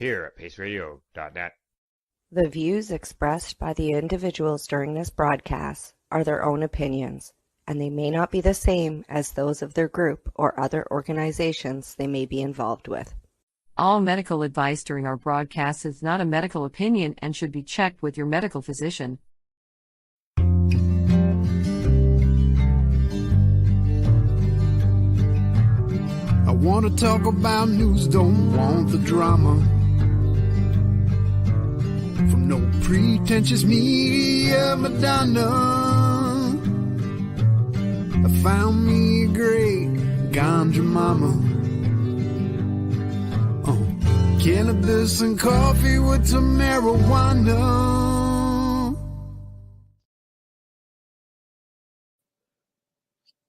here at paceradio.net. The views expressed by the individuals during this broadcast are their own opinions, and they may not be the same as those of their group or other organizations they may be involved with. All medical advice during our broadcast is not a medical opinion and should be checked with your medical physician. I want to talk about news, don't want the drama. From no pretentious media Madonna. I found me a great ganja mama. Cannabis and coffee with Tamarijuana.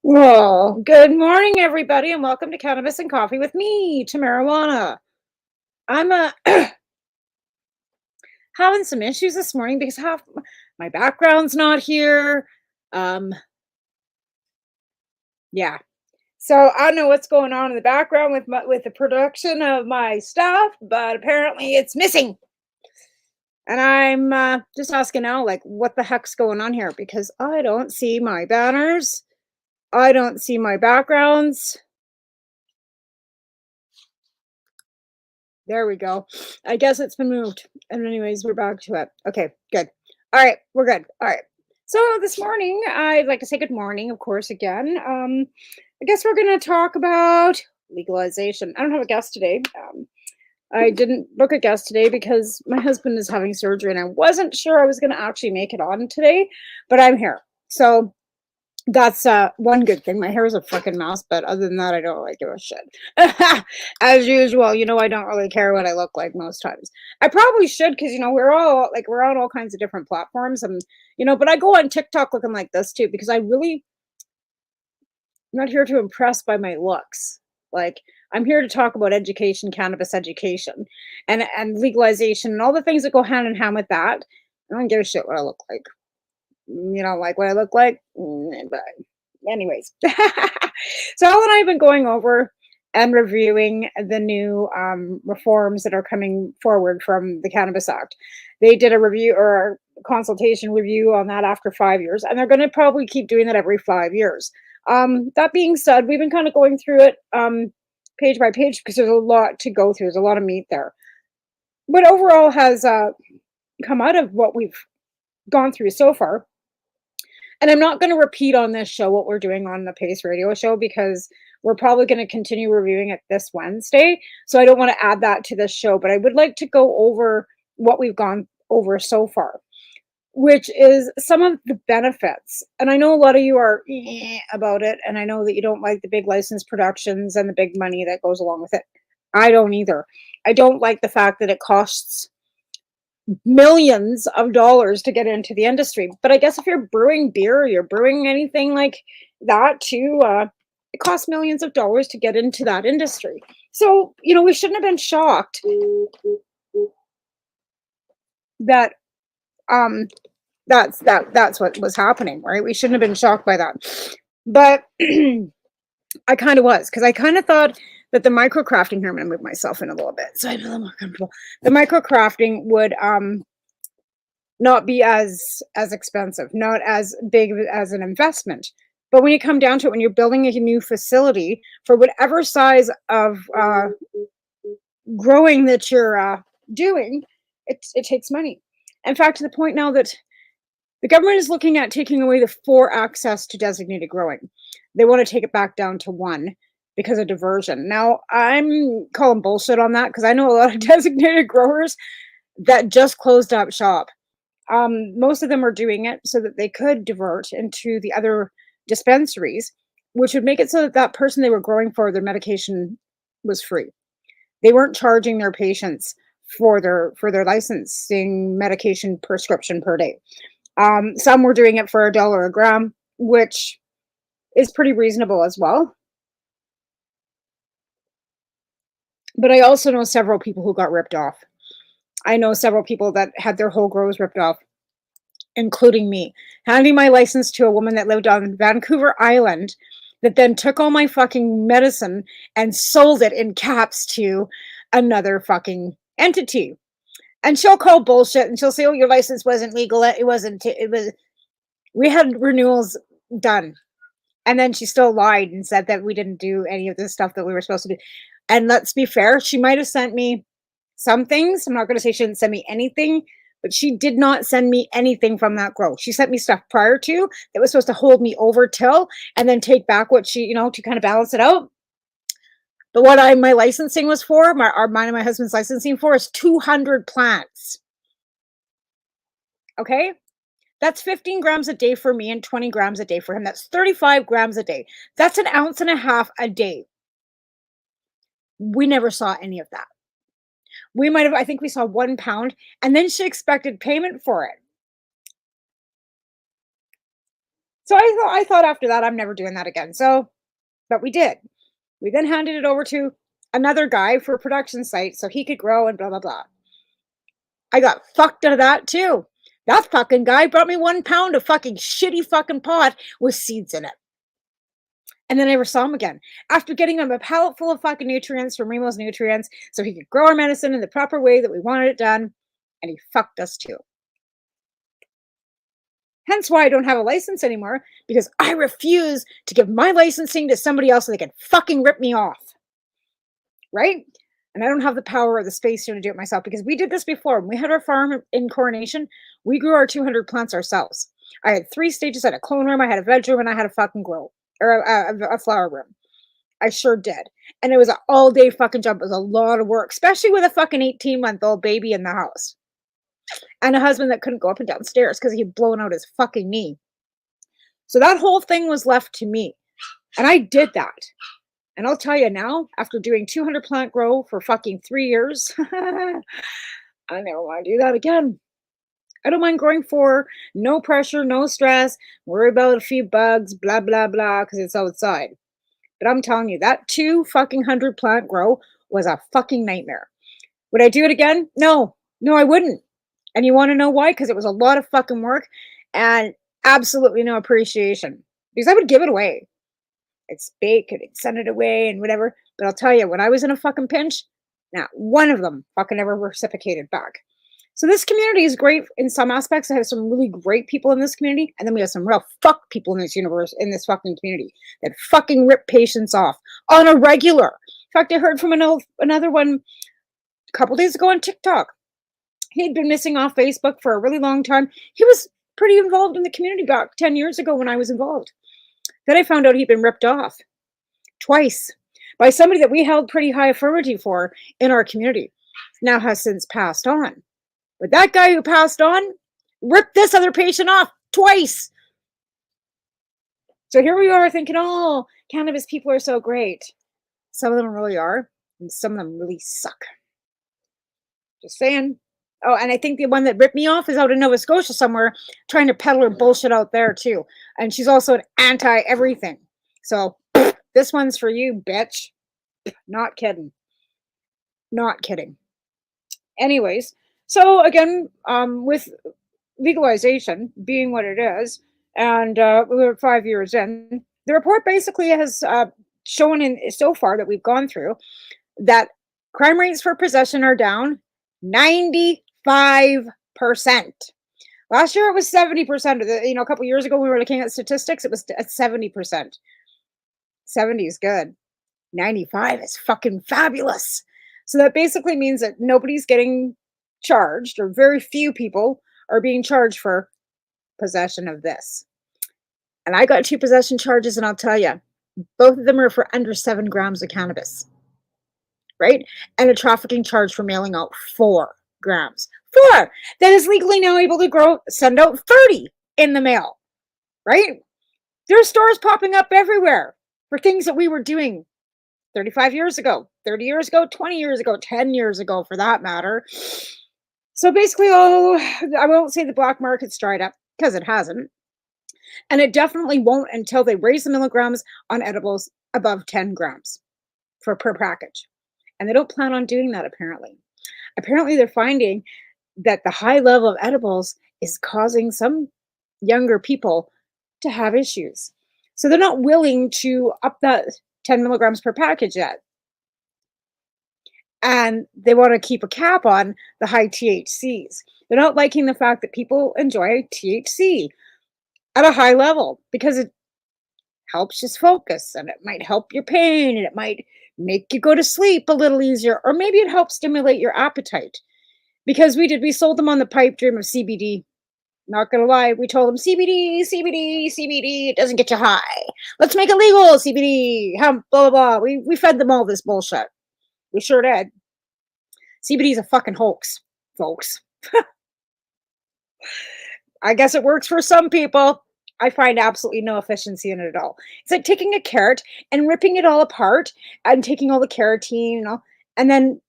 Well, good morning, everybody, and welcome to Cannabis and Coffee with me, Tamarijuana. I'm having some issues this morning because half my background's not here. Yeah. So I don't know what's going on in the background with the production of my stuff, but apparently it's missing. And I'm just asking now, like, what the heck's going on here? Because I don't see my banners. I don't see my backgrounds. There we go. I guess it's been moved. And anyways, we're back to it. Okay, good. All right, we're good. All right. So this morning, I'd like to say good morning, of course, again. I guess we're going to talk about legalization. I don't have a guest today. I didn't book a guest today because my husband is having surgery and I wasn't sure I was going to actually make it on today, but I'm here. So that's one good thing. My hair is a freaking mess, but other than that, I don't really give a shit. As usual, you know, I don't really care what I look like most times. I probably should because, you know, we're on all kinds of different platforms and, you know, but I go on TikTok looking like this too because I'm not here to impress by my looks. Like, I'm here to talk about education, cannabis education, and legalization and all the things that go hand in hand with that. I don't give a shit what I look like. You know, like what I look like. But anyways, so Al and I have been going over and reviewing the new reforms that are coming forward from the Cannabis Act. They did a review or a consultation review on that after 5 years, and they're going to probably keep doing that every 5 years. That being said, we've been kind of going through it page by page because there's a lot to go through. There's a lot of meat there. But overall has come out of what we've gone through so far. And I'm not going to repeat on this show what we're doing on the Pace Radio show because we're probably going to continue reviewing it this Wednesday. So I don't want to add that to this show, but I would like to go over what we've gone over so far, which is some of the benefits. And I know a lot of you are about it, and I know that you don't like the big license productions and the big money that goes along with it. I don't either. I don't like the fact that it costs millions of dollars to get into the industry. But I guess if you're brewing beer or you're brewing anything like that too, it costs millions of dollars to get into that industry. So, you know, we shouldn't have been shocked that that's what was happening, right? We shouldn't have been shocked by that. But I kind of was, because I kind of thought that the microcrafting here, I'm going to move myself in a little bit so I'm a little more comfortable. The microcrafting would not be as expensive, not as big as an investment. But when you come down to it, when you're building a new facility for whatever size of growing that you're doing, it takes money. In fact, to the point now that the government is looking at taking away the 4 access to designated growing. They want to take it back down to 1 because of diversion. Now, I'm calling bullshit on that because I know a lot of designated growers that just closed up shop. Most of them are doing it so that they could divert into the other dispensaries, which would make it so that that person they were growing for, their medication was free. They weren't charging their patients for their licensing medication prescription per day. Some were doing it for $1 a gram, which is pretty reasonable as well. But I also know several people who got ripped off. I know several people that had their whole grows ripped off, including me, handing my license to a woman that lived on Vancouver Island that then took all my fucking medicine and sold it in caps to another fucking entity. And she'll call bullshit and she'll say, oh, your license wasn't legal. It wasn't, we had renewals done. And then she still lied and said that we didn't do any of the stuff that we were supposed to do. And let's be fair, she might have sent me some things. I'm not going to say she didn't send me anything, but she did not send me anything from that grow. She sent me stuff prior to that was supposed to hold me over till and then take back what she, to kind of balance it out. But what my licensing was for, mine and my husband's licensing for, is 200 plants. Okay? That's 15 grams a day for me and 20 grams a day for him. That's 35 grams a day. That's an ounce and a half a day. We never saw any of that. We might have, I think we saw 1 pound, and then she expected payment for it. So I thought after that, I'm never doing that again. So, but we did. We then handed it over to another guy for a production site so he could grow and blah, blah, blah. I got fucked out of that too. That fucking guy brought me 1 pound of fucking shitty fucking pot with seeds in it. And then I never saw him again. After getting him a pallet full of fucking nutrients from Remo's Nutrients so he could grow our medicine in the proper way that we wanted it done. And he fucked us too. Hence why I don't have a license anymore, because I refuse to give my licensing to somebody else so they can fucking rip me off. Right? And I don't have the power or the space to do it myself, because we did this before. When we had our farm in Coronation, we grew our 200 plants ourselves. I had 3 stages. I had a clone room, I had a veg room, and I had a fucking grow, or a flower room. I sure did. And it was an all-day fucking job. It was a lot of work, especially with a fucking 18-month-old baby in the house. And a husband that couldn't go up and down stairs because he'd blown out his fucking knee. So that whole thing was left to me. And I did that. And I'll tell you now, after doing 200 plant grow for fucking 3 years, I never want to do that again. I don't mind growing for no pressure, no stress, worry about a few bugs, blah, blah, blah, because it's outside. But I'm telling you, that 200 plant grow was a fucking nightmare. Would I do it again? No, I wouldn't. And you want to know why? Because it was a lot of fucking work and absolutely no appreciation. Because I would give it away. It's bake and I'd send it away and whatever. But I'll tell you, when I was in a fucking pinch, not one of them fucking ever reciprocated back. So this community is great in some aspects. I have some really great people in this community. And then we have some real fuck people in this universe, in this fucking community that fucking rip patients off on a regular. In fact, I heard from another one a couple days ago on TikTok. He'd been missing off Facebook for a really long time. He was pretty involved in the community back 10 years ago when I was involved. Then I found out he'd been ripped off twice by somebody that we held pretty high authority for in our community. Now has since passed on. But that guy who passed on ripped this other patient off twice. So here we are thinking, oh, cannabis people are so great. Some of them really are, and some of them really suck. Just saying. Oh, and I think the one that ripped me off is out in Nova Scotia somewhere, trying to peddle her bullshit out there too. And she's also an anti-everything. So this one's for you, bitch. Not kidding. Not kidding. Anyways, so again, with legalization being what it is, and we're 5 years in, the report basically has shown so far that we've gone through that crime rates for possession are down 95%. Last year it was 70%. A couple years ago we were looking at statistics, it was at 70%. 70 is good. 95 is fucking fabulous. So that basically means that nobody's getting charged, or very few people are being charged for possession of this. And I got 2 possession charges, and I'll tell you, both of them are for under 7 grams of cannabis. Right? And a trafficking charge for mailing out 4 grams. 4 that is legally now able to send out 30 in the mail. Right? There are stores popping up everywhere for things that we were doing 35 years ago, 30 years ago, 20 years ago, 10 years ago for that matter. So basically, I won't say the black market's dried up, because it hasn't. And it definitely won't until they raise the milligrams on edibles above 10 grams per package. And they don't plan on doing that, apparently. Apparently, they're finding that the high level of edibles is causing some younger people to have issues. So they're not willing to up that 10 milligrams per package yet. And they want to keep a cap on the high THCs. They're not liking the fact that people enjoy THC at a high level because it helps just focus, and it might help your pain, and it might make you go to sleep a little easier, or maybe it helps stimulate your appetite. Because we sold them on the pipe dream of CBD. Not gonna lie, we told them CBD, CBD, CBD, it doesn't get you high. Let's make it legal, CBD, hemp, blah, blah, blah. We fed them all this bullshit. We sure did. CBD is a fucking hoax, folks. I guess it works for some people. I find absolutely no efficiency in it at all. It's like taking a carrot and ripping it all apart and taking all the carotene and all, and then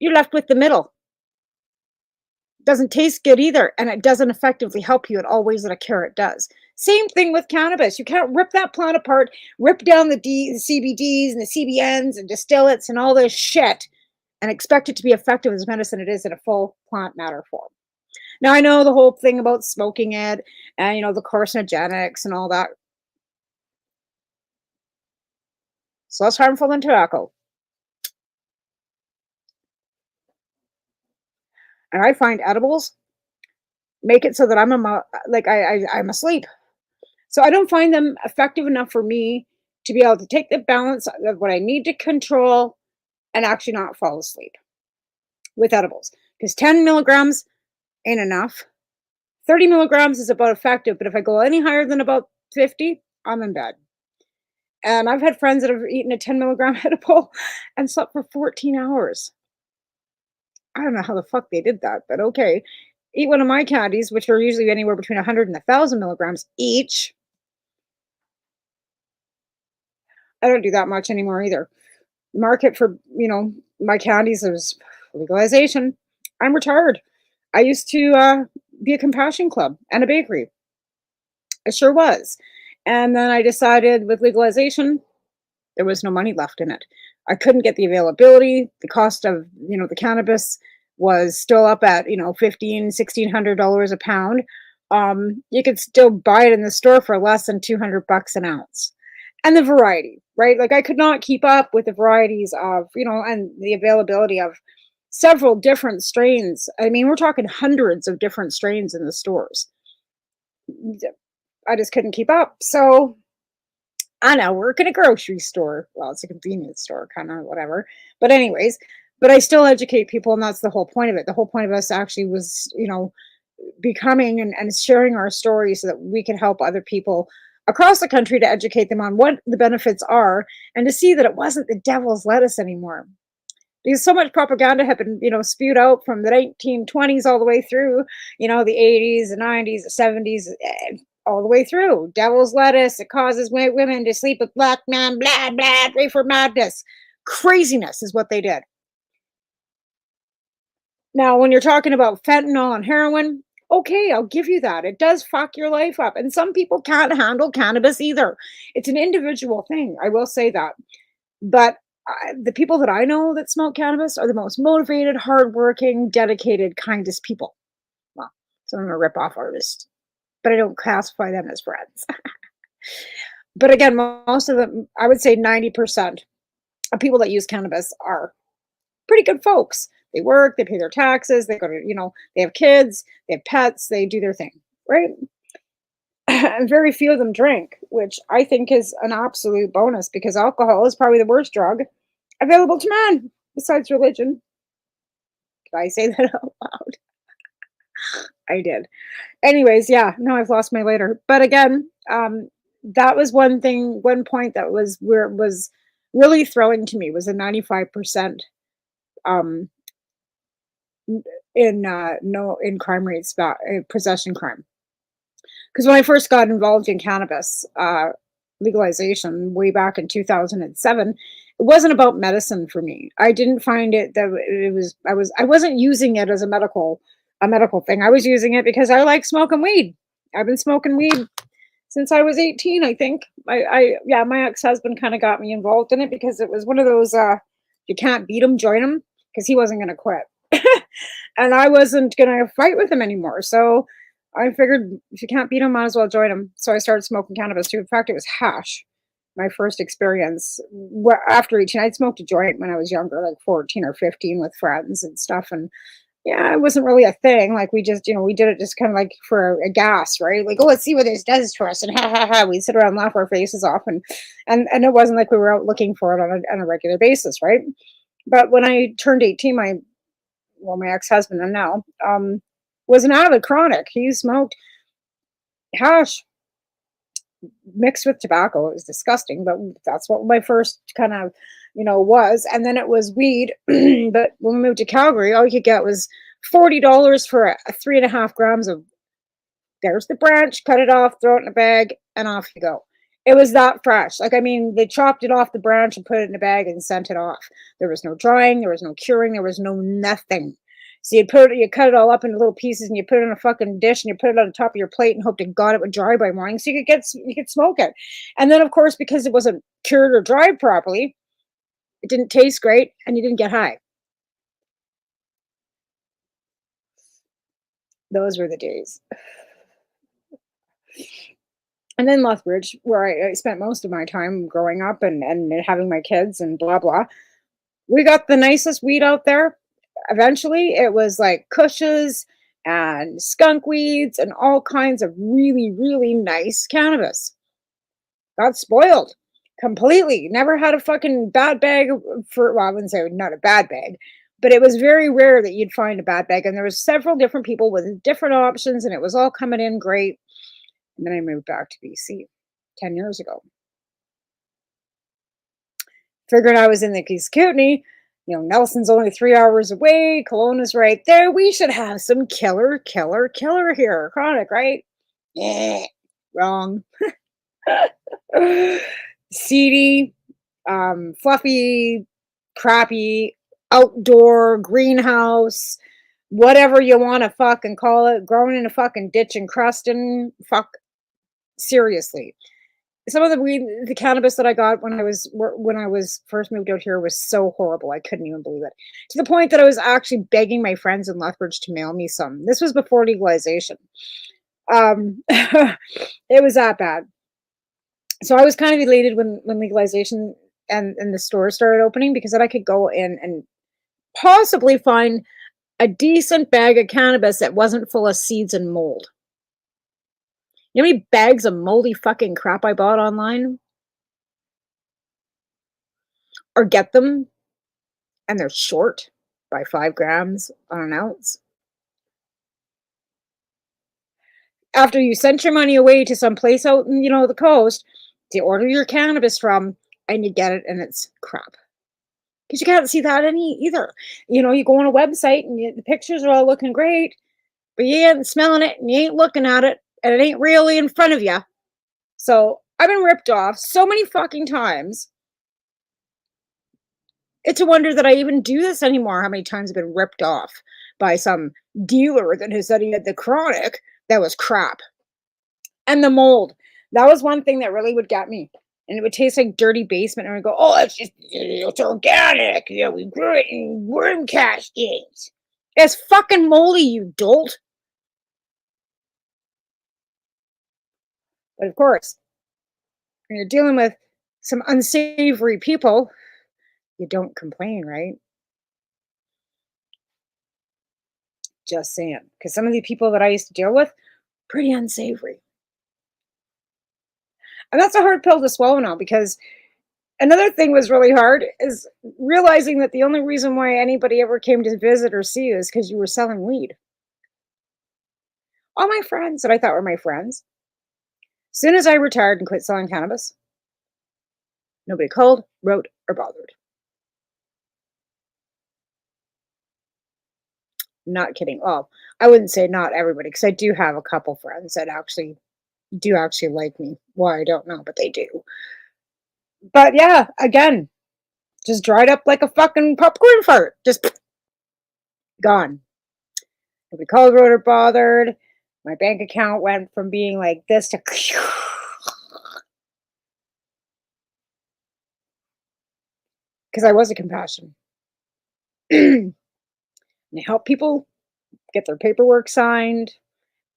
you're left with the middle. Doesn't taste good either, and it doesn't effectively help you in all ways that a carrot does. Same thing with cannabis. You can't rip that plant apart, rip down the CBDs and the CBNs and distillates and all this shit and expect it to be effective as medicine it is in a full plant matter form. Now, I know the whole thing about smoking it and, the carcinogenics and all that. It's less harmful than tobacco. And I find edibles make it so that I'm asleep. So I don't find them effective enough for me to be able to take the balance of what I need to control and actually not fall asleep with edibles. Because 10 milligrams ain't enough. 30 milligrams is about effective, but if I go any higher than about 50, I'm in bed. And I've had friends that have eaten a 10 milligram edible and slept for 14 hours. I don't know how the fuck they did that, but okay. Eat one of my candies, which are usually anywhere between 100 and 1,000 milligrams each. I don't do that much anymore either. Market for, my candies is legalization. I'm retired. I used to be a compassion club and a bakery. I sure was. And then I decided with legalization, there was no money left in it. I couldn't get the availability. The cost of, the cannabis was still up at, $1,500, $1,600 a pound. You could still buy it in the store for less than $200 an ounce. And the variety, right? Like I could not keep up with the varieties of, and the availability of several different strains. I mean, we're talking hundreds of different strains in the stores. I just couldn't keep up. So I now work in a grocery store. Well, it's a convenience store, kind of whatever. But anyways, I still educate people, and that's the whole point of it. The whole point of us actually was, becoming and sharing our stories so that we can help other people across the country to educate them on what the benefits are and to see that it wasn't the devil's lettuce anymore. Because so much propaganda had been, spewed out from the 1920s all the way through, the 80s, the 90s, the 70s, all the way through. Devil's lettuce, it causes white women to sleep with black men, blah, blah, reefer madness. Craziness is what they did. Now, when you're talking about fentanyl and heroin, okay, I'll give you that. It does fuck your life up. And some people can't handle cannabis either. It's an individual thing. I will say that. But the people that I know that smoke cannabis are the most motivated, hardworking, dedicated, kindest people. Well, some of them are rip-off artists, but I don't classify them as friends. But again, most of them, I would say 90% of people that use cannabis are pretty good folks. They work, they pay their taxes, they go to, they have kids, they have pets, they do their thing, right? And very few of them drink, which I think is an absolute bonus because alcohol is probably the worst drug available to man besides religion. Did I say that out loud? I did. Anyways, yeah, now I've lost my later. But again, that was one point that was where it was really thrilling to me was a 95% in crime rates, possession crime. Because when I first got involved in cannabis legalization way back in 2007, it wasn't about medicine for me. I didn't find it that it was. I wasn't using it as a medical thing. I was using it because I like smoking weed. I've been smoking weed since I was 18. I think. My ex-husband kind of got me involved in it because it was one of those you can't beat him, join him, because he wasn't going to quit, and I wasn't going to fight with him anymore. So I figured if you can't beat him, might as well join him. So I started smoking cannabis too. In fact, it was hash. my first experience after 18. I'd smoked a joint when I was younger, like 14 or 15 with friends and stuff. And yeah, it wasn't really a thing. Like we just, we did it just kind of like for a gas, right? Like, oh, let's see what this does to us. And ha ha ha, we'd sit around and laugh our faces off. And it wasn't like we were out looking for it on a regular basis, right? But when I turned 18, my ex-husband and now, was an avid chronic. He smoked hash mixed with tobacco. It was disgusting, but that's what my first kind of, was. And then it was weed. But when we moved to Calgary, all you could get was $40 for a 3.5 grams of, there's the branch, cut it off, throw it in a bag, and off you go. It was that fresh. Like, I mean, they chopped it off the branch and put it in a bag and sent it off. There was no drying, there was no curing, there was no nothing. So you cut it all up into little pieces and you put it in a fucking dish and you put it on the top of your plate and hope to God it would dry by morning so you could smoke it. And then of course, because it wasn't cured or dried properly, it didn't taste great and you didn't get high. Those were the days. And then Lethbridge, where I spent most of my time growing up and having my kids and blah blah. We got the nicest weed out there. Eventually it was like cushes and skunk weeds and all kinds of really, really nice cannabis. Got spoiled completely. Never had a fucking bad bag for, well, I wouldn't say not a bad bag, but it was very rare that you'd find a bad bag. And there was several different people with different options and it was all coming in great. And then I moved back to BC 10 years ago. Figured I was in the East Kootenay. Nelson's only 3 hours away. Kelowna's right there. We should have some killer here. Chronic, right? Yeah, wrong. Seedy, fluffy, crappy, outdoor, greenhouse, whatever you want to fucking call it, grown in a fucking ditch in Cruston. Fuck, seriously. Some of the cannabis that I got when I was first moved out here was so horrible. I couldn't even believe it. To the point that I was actually begging my friends in Lethbridge to mail me some. This was before legalization. It was that bad. So I was kind of elated when legalization and the stores started opening because then I could go in and possibly find a decent bag of cannabis that wasn't full of seeds and mold. You know how many bags of moldy fucking crap I bought online? Or get them and they're short by 5 grams on an ounce. After you sent your money away to some place out in, the coast to order your cannabis from, and you get it and it's crap. Because you can't see that either. You go on a website and the pictures are all looking great, but you ain't smelling it and you ain't looking at it and it ain't really in front of you. So I've been ripped off so many fucking times. It's a wonder that I even do this anymore. How many times I've been ripped off by some dealer that has said he had the chronic that was crap. And the mold. That was one thing that really would get me. And it would taste like dirty basement. And I would go, oh, it's organic. Yeah, we grew it in worm caskets. It's fucking moldy, you dolt. But of course, when you're dealing with some unsavory people, you don't complain, right? Just saying. Because some of the people that I used to deal with, pretty unsavory. And that's a hard pill to swallow now, because another thing was really hard is realizing that the only reason why anybody ever came to visit or see you is because you were selling weed. All my friends that I thought were my friends, as soon as I retired and quit selling cannabis, nobody called, wrote, or bothered. Not kidding. Well, I wouldn't say not everybody, because I do have a couple friends that do actually like me. Why, I don't know, but they do. But yeah, again, just dried up like a fucking popcorn fart. Just gone. Nobody called, wrote, or bothered. My bank account went from being like this to because I was a compassion. And I helped people get their paperwork signed.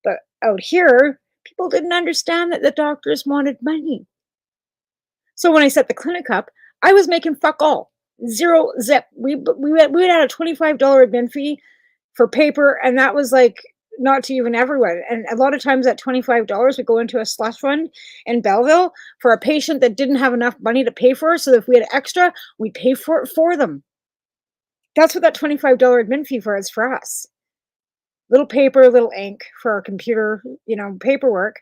But out here, people didn't understand that the doctors wanted money. So when I set the clinic up, I was making fuck all. Zero zip. We had a $25 admin fee for paper, and that was like not to even everyone. And a lot of times that $25 would go into a slush fund in Belleville for a patient that didn't have enough money to pay for. So if we had extra, we pay for it for them. That's what that $25 admin fee for is for us. Little paper, little ink for our computer, paperwork,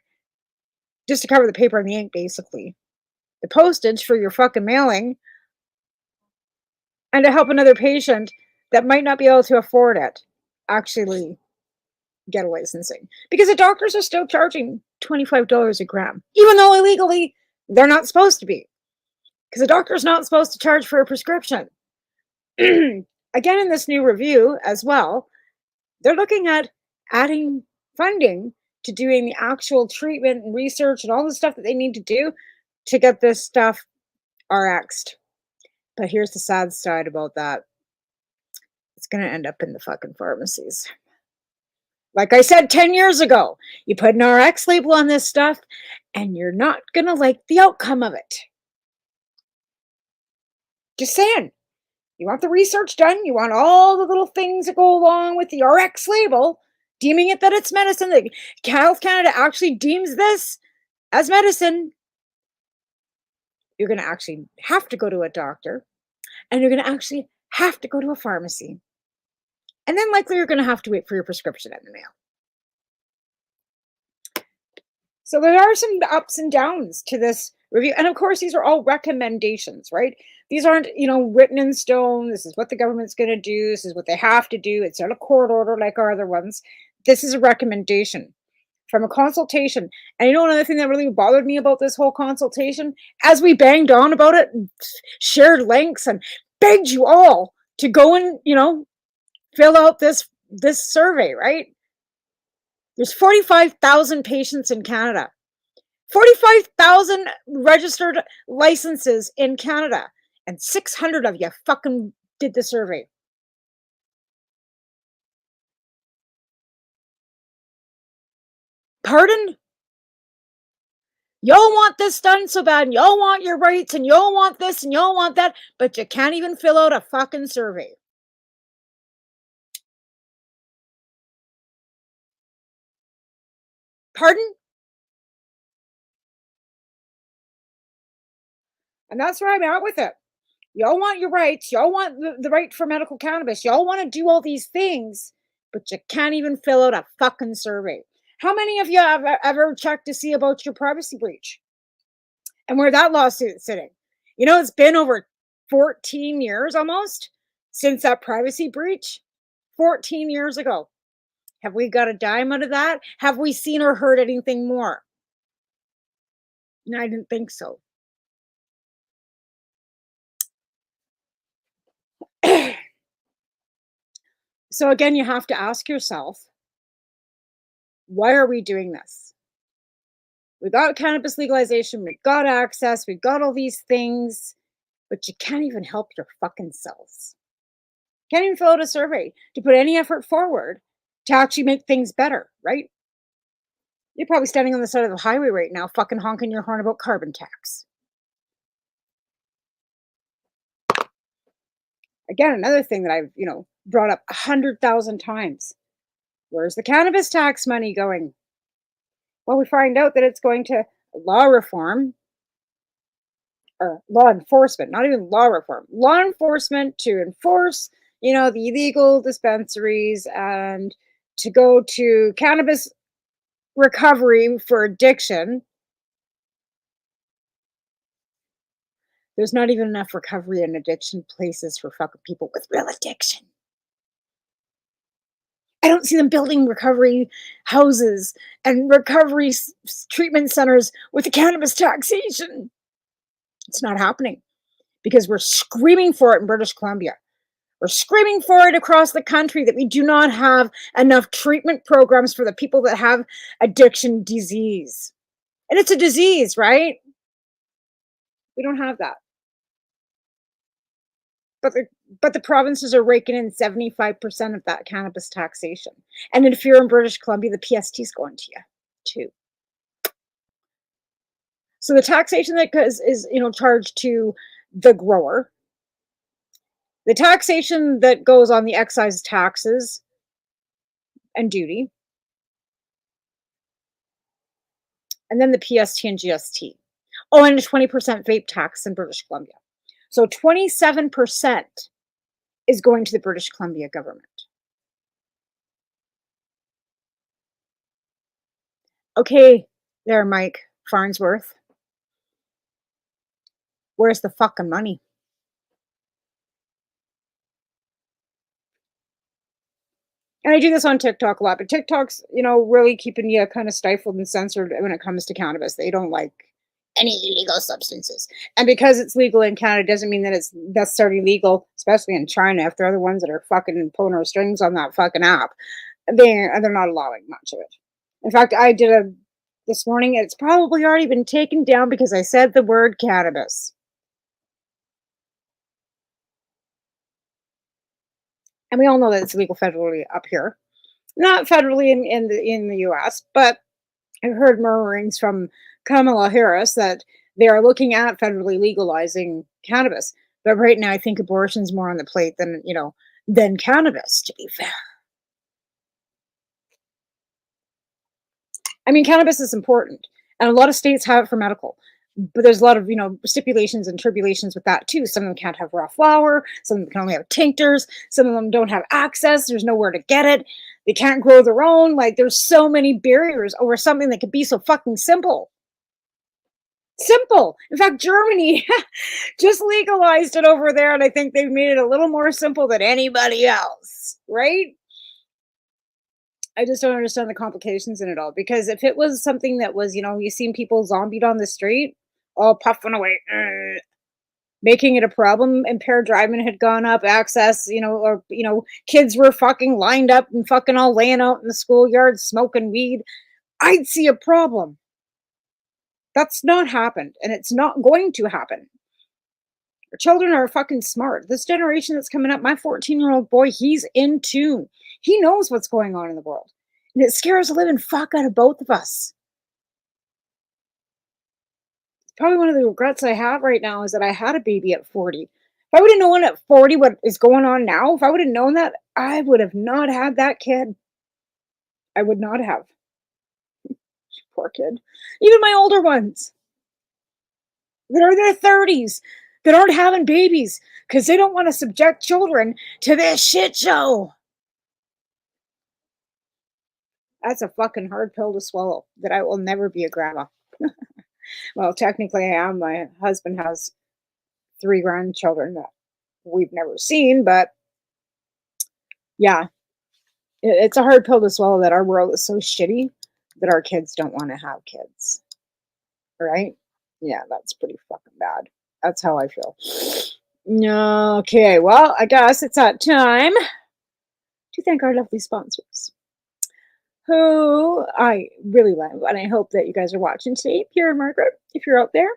just to cover the paper and the ink, basically. The postage for your fucking mailing, and to help another patient that might not be able to afford it actually get a licensing. Because the doctors are still charging $25 a gram, even though illegally they're not supposed to be. Because the doctor's not supposed to charge for a prescription. Again, in this new review as well, they're looking at adding funding to doing the actual treatment and research and all the stuff that they need to do to get this stuff RX'd. But here's the sad side about that. It's going to end up in the fucking pharmacies. Like I said 10 years ago, you put an RX label on this stuff and you're not going to like the outcome of it. Just saying. You want the research done. You want all the little things that go along with the RX label, deeming it that it's medicine. That Health Canada actually deems this as medicine. You're going to actually have to go to a doctor, and you're going to actually have to go to a pharmacy. And then likely you're going to have to wait for your prescription in the mail. So there are some ups and downs to this review. And of course, these are all recommendations, right? These aren't, written in stone. This is what the government's going to do. This is what they have to do. It's not a court order like our other ones. This is a recommendation from a consultation. And another thing that really bothered me about this whole consultation, as we banged on about it and shared links and begged you all to go and, fill out this survey, right? There's 45,000 patients in Canada. 45,000 registered licenses in Canada. And 600 of you fucking did the survey. Pardon? Y'all want this done so bad, and y'all want your rights, and y'all want this, and y'all want that, but you can't even fill out a fucking survey. Pardon? And that's where I'm at with it. Y'all want your rights. Y'all want the right for medical cannabis. Y'all want to do all these things, but you can't even fill out a fucking survey. How many of you have ever checked to see about your privacy breach and where that lawsuit is sitting? It's been over 14 years almost since that privacy breach. 14 years ago. Have we got a dime out of that? Have we seen or heard anything more? No, I didn't think so. So again, you have to ask yourself, why are we doing this? We got cannabis legalization, we got access, we got all these things, but you can't even help your fucking selves. Can't even fill out a survey to put any effort forward to actually make things better, right? You're probably standing on the side of the highway right now, fucking honking your horn about carbon tax. Again, another thing that I've, brought up 100,000 times. Where's the cannabis tax money going? Well, we find out that it's going to law reform, or law enforcement, not even law reform, law enforcement to enforce, the illegal dispensaries, and to go to cannabis recovery for addiction. There's not even enough recovery and addiction places for fucking people with real addiction. I don't see them building recovery houses and recovery treatment centers with the cannabis taxation. It's not happening because we're screaming for it in British Columbia. We're screaming for it across the country that we do not have enough treatment programs for the people that have addiction disease. And it's a disease, right? We don't have that. But the provinces are raking in 75% of that cannabis taxation. And if you're in British Columbia, the PST is going to you too. So the taxation that is charged to the grower, the taxation that goes on the excise taxes and duty, and then the PST and GST. Oh, and a 20% vape tax in British Columbia. So 27% is going to the British Columbia government. Okay, there, Mike Farnsworth. Where's the fucking money? And I do this on TikTok a lot, but TikTok's, really keeping you kind of stifled and censored when it comes to cannabis. They don't like any illegal substances. And because it's legal in Canada doesn't mean that it's necessarily legal, especially in China, if they're the ones that are fucking pulling our strings on that fucking app. They're not allowing much of it. In fact, I did this morning, it's probably already been taken down because I said the word cannabis. And we all know that it's legal federally up here. Not federally in the US, but I heard murmurings from Kamala Harris that they are looking at federally legalizing cannabis. But right now I think abortion's more on the plate than cannabis, to be fair. I mean, cannabis is important, and a lot of states have it for medical. But there's a lot of, stipulations and tribulations with that too. Some of them can't have raw flower. Some of them can only have tinctures. Some of them don't have access. There's nowhere to get it. They can't grow their own. Like, there's so many barriers over something that could be so fucking simple. Simple. In fact, Germany just legalized it over there, and I think they've made it a little more simple than anybody else, right? I just don't understand the complications in it all. Because if it was something that was, you seen people zombied on the street, all puffing away, making it a problem, impaired driving had gone up, access, kids were fucking lined up and fucking all laying out in the schoolyard smoking weed, I'd see a problem. That's not happened, and it's not going to happen. Our children are fucking smart. This generation that's coming up, my 14-year-old boy, he's in tune. He knows what's going on in the world. And it scares the living fuck out of both of us. It's probably one of the regrets I have right now is that I had a baby at 40. If I would have known at 40 what is going on now, if I would have known that, I would have not had that kid. I would not have. Poor kid. Even my older ones that are in their 30s that aren't having babies because they don't want to subject children to this shit show. That's a fucking hard pill to swallow, that I will never be a grandma. Well, technically I am. My husband has 3 grandchildren that we've never seen, but yeah, it's a hard pill to swallow that our world is so shitty that our kids don't want to have kids. Right? Yeah, that's pretty fucking bad. That's how I feel. Okay, well, I guess it's that time to thank our lovely sponsors, who I really love, and I hope that you guys are watching today. Pierre and Margaret, if you're out there.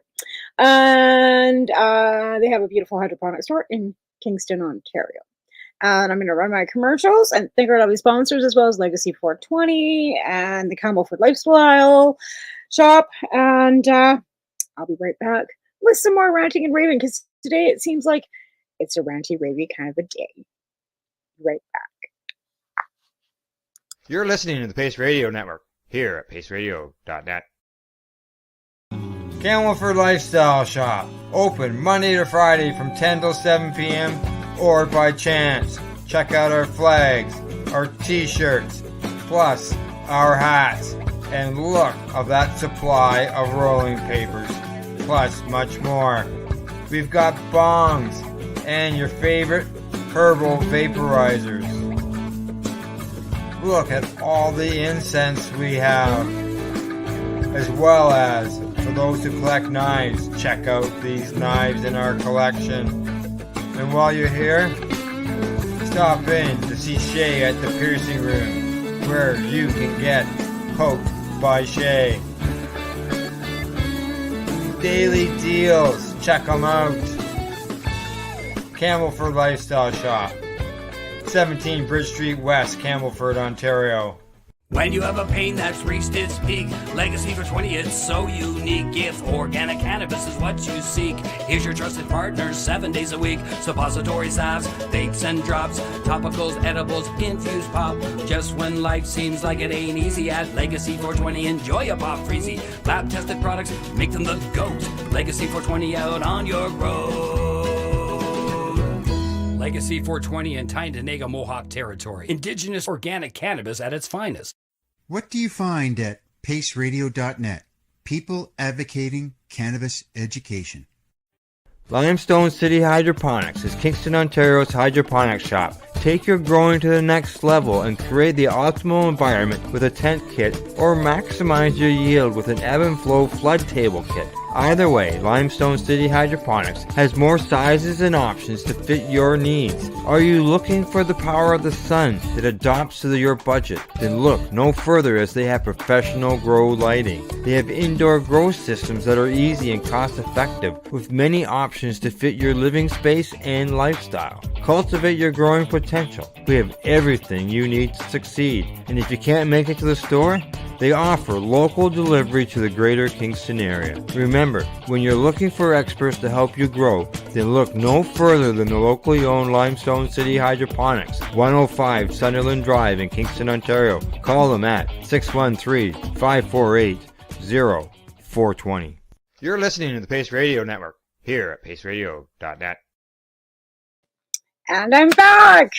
And they have a beautiful hydroponic store in Kingston, Ontario. And I'm going to run my commercials and thank our lovely sponsors, as well as Legacy 420 and the Campbellford Lifestyle Shop. And I'll be right back with some more ranting and raving, because today it seems like it's a ranty, ravey kind of a day. Right back. You're listening to the Pace Radio Network here at paceradio.net. Campbellford Lifestyle Shop, open Monday to Friday from 10 till 7 p.m. or by chance. Check out our flags, our t-shirts, plus our hats, and look of that supply of rolling papers, plus much more. We've got bongs and your favorite herbal vaporizers. Look at all the incense we have, as well as for those who collect knives, check out these knives in our collection. And while you're here, stop in to see Shay at the piercing room, where you can get poked by Shay. Daily deals, check them out. Campbellford Lifestyle Shop, 17 Bridge Street West, Campbellford, Ontario. When you have a pain that's reached its peak, Legacy for 20, it's so unique. If organic cannabis is what you seek, here's your trusted partner 7 days a week. Suppository salves, vapes and drops, topicals, edibles, infused pop. Just when life seems like it ain't easy, at Legacy 420, enjoy a pop freezy. Lab tested products, make them the GOAT. Legacy 420 out on your road. Legacy 420 in Tyendinaga Mohawk territory. Indigenous organic cannabis at its finest. What do you find at paceradio.net? People advocating cannabis education. Limestone City Hydroponics is Kingston, Ontario's hydroponics shop. Take your growing to the next level and create the optimal environment with a tent kit, or maximize your yield with an ebb and flow flood table kit. Either way, Limestone City Hydroponics has more sizes and options to fit your needs. Are you looking for the power of the sun that adapts to your budget? Then look no further, as they have professional grow lighting. They have indoor grow systems that are easy and cost effective, with many options to fit your living space and lifestyle. Cultivate your growing potential. We have everything you need to succeed. And if you can't make it to the store, they offer local delivery to the greater Kingston area. Remember, when you're looking for experts to help you grow, then look no further than the locally owned Limestone City Hydroponics, 105 Sunderland Drive in Kingston, Ontario. Call them at 613-548-0420. You're listening to the Pace Radio Network here at paceradio.net. And I'm back.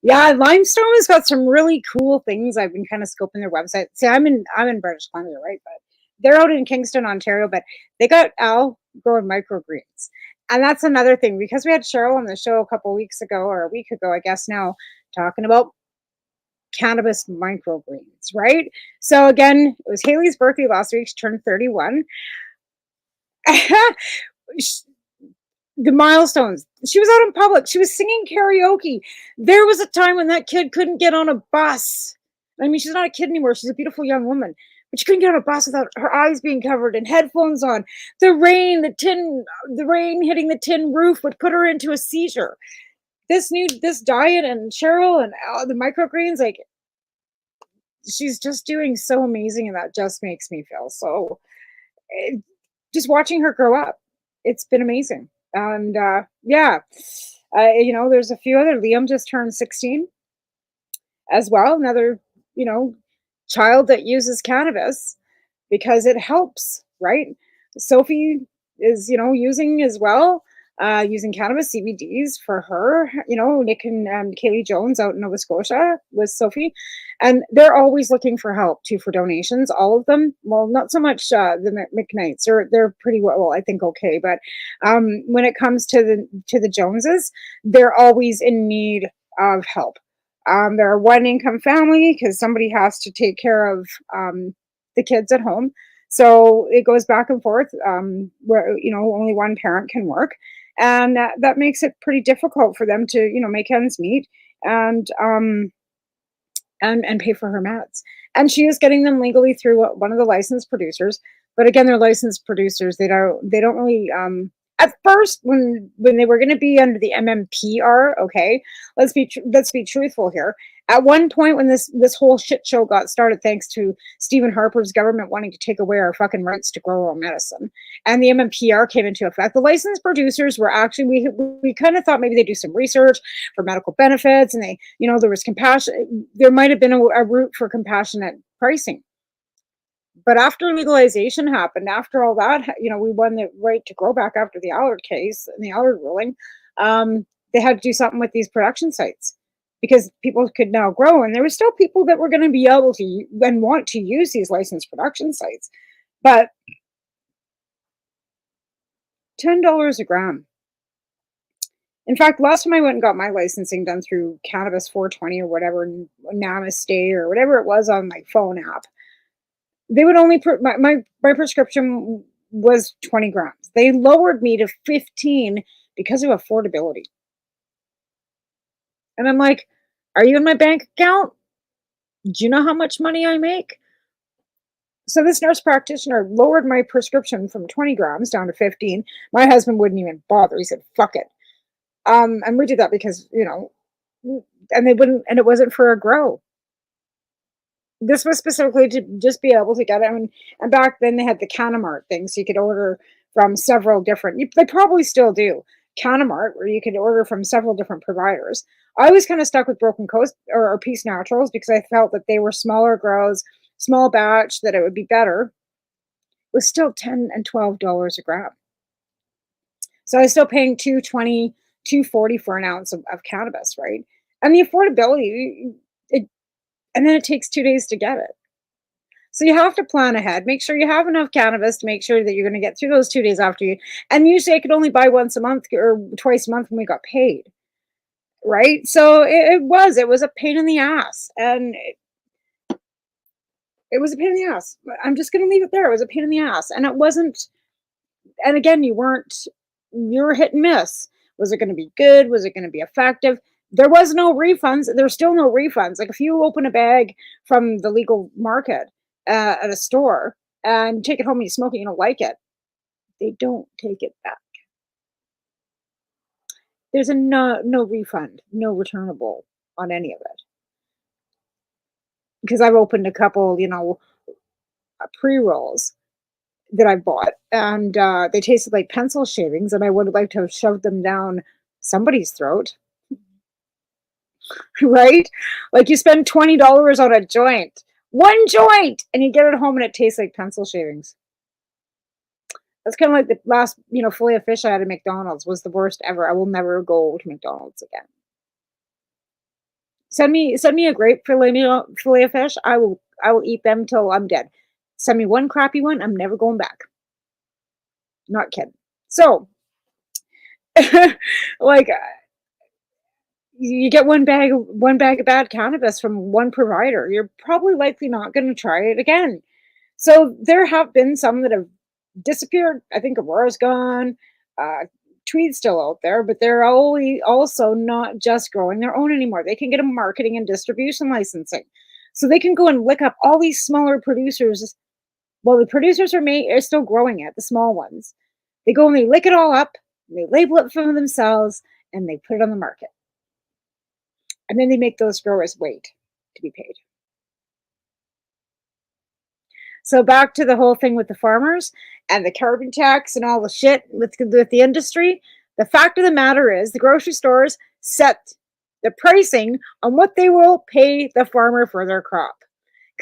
Yeah, Limestone has got some really cool things. I've been kind of scoping their website. See, I'm in British Columbia, right? But they're out in Kingston, Ontario. But they got Al growing microgreens, and that's another thing, because we had Cheryl on the show a couple weeks ago, or a week ago, I guess now, talking about cannabis microgreens, right? So again, it was Haley's birthday last week. She turned 31. The milestones. She was out in public. She was singing karaoke. There was a time when that kid couldn't get on a bus. I mean, she's not a kid anymore. She's a beautiful young woman. But she couldn't get on a bus without her eyes being covered and headphones on. The rain hitting the tin roof would put her into a seizure. This diet and Cheryl and the microgreens, like, she's just doing so amazing, and that just makes me feel so. Just watching her grow up, it's been amazing. And there's a few other. Liam just turned 16 as well. Another, child that uses cannabis because it helps, right? Sophie is, using as well, using cannabis CBDs for her, Nick and Kaylee Jones out in Nova Scotia with Sophie. And they're always looking for help too, for donations, all of them. Well, not so much the McKnights, they're pretty well, I think, okay. But when it comes to the Joneses, they're always in need of help. They're a one income family because somebody has to take care of the kids at home. So it goes back and forth where, only one parent can work. And that makes it pretty difficult for them to, make ends meet and pay for her meds. And she is getting them legally through one of the licensed producers. But again, they're licensed producers. They don't really, at first, when they were going to be under the MMPR, okay, let's be truthful here. At one point, when this whole shit show got started, thanks to Stephen Harper's government wanting to take away our fucking rights to grow our own medicine, and the MMPR came into effect, the licensed producers were actually, we kind of thought maybe they'd do some research for medical benefits, and they, there was compassion. There might have been a route for compassionate pricing. But after legalization happened, after all that, we won the right to grow back after the Allard case and the Allard ruling. They had to do something with these production sites because people could now grow. And there were still people that were going to be able to and want to use these licensed production sites. But $10 a gram. In fact, last time I went and got my licensing done through Cannabis 420 or whatever, Namaste or whatever it was on my phone app, they would only my prescription was 20 grams. They lowered me to 15 because of affordability. And I'm like, are you in my bank account? Do you know how much money I make? So this nurse practitioner lowered my prescription from 20 grams down to 15. My husband wouldn't even bother. He said, fuck it. And we did that because, and they wouldn't, and it wasn't for a grow. This was specifically to just be able to get it. And back then they had the Canamart thing, so you could order from several different. They probably still do Canamart, where you could order from several different providers. I was kind of stuck with Broken Coast or Peace Naturals because I felt that they were smaller grows, small batch, that it would be better. It was still $10 and $12 a gram. So I was still paying $2.20, $2.40 for an ounce of cannabis, right? And the affordability, and then it takes 2 days to get it. So you have to plan ahead. Make sure you have enough cannabis to make sure that you're going to get through those 2 days after you. And usually I could only buy once a month or twice a month when we got paid, right? So it was a pain in the ass, and it was a pain in the ass. I'm just going to leave it there. It was a pain in the ass, and it wasn't. And again, you were hit and miss. Was it going to be good? Was it going to be effective? There was no refunds. There's still no refunds. Like if you open a bag from the legal market at a store and take it home and you smoke it, you don't like it, they don't take it back. There's no refund, no returnable on any of it. Because I've opened a couple, pre-rolls that I bought, and they tasted like pencil shavings, and I would have liked to have shoved them down somebody's throat. Right? Like you spend $20 on a joint, one joint, and you get it home and it tastes like pencil shavings. That's kind of like the last, fillet of fish I had at McDonald's was the worst ever. I will never go to McDonald's again. Send me a great fillet of fish. I will eat them till I'm dead. Send me one crappy one, I'm never going back. Not kidding. So, like, you get one bag of bad cannabis from one provider, you're probably likely not going to try it again. So there have been some that have disappeared. I think Aurora's gone. Tweed's still out there, but they're also not just growing their own anymore. They can get a marketing and distribution licensing. So they can go and lick up all these smaller producers. Well, the producers are still growing it, the small ones. They go and they lick it all up, and they label it for themselves, and they put it on the market. And then they make those growers wait to be paid. So back to the whole thing with the farmers and the carbon tax and all the shit with the industry. The fact of the matter is the grocery stores set the pricing on what they will pay the farmer for their crop.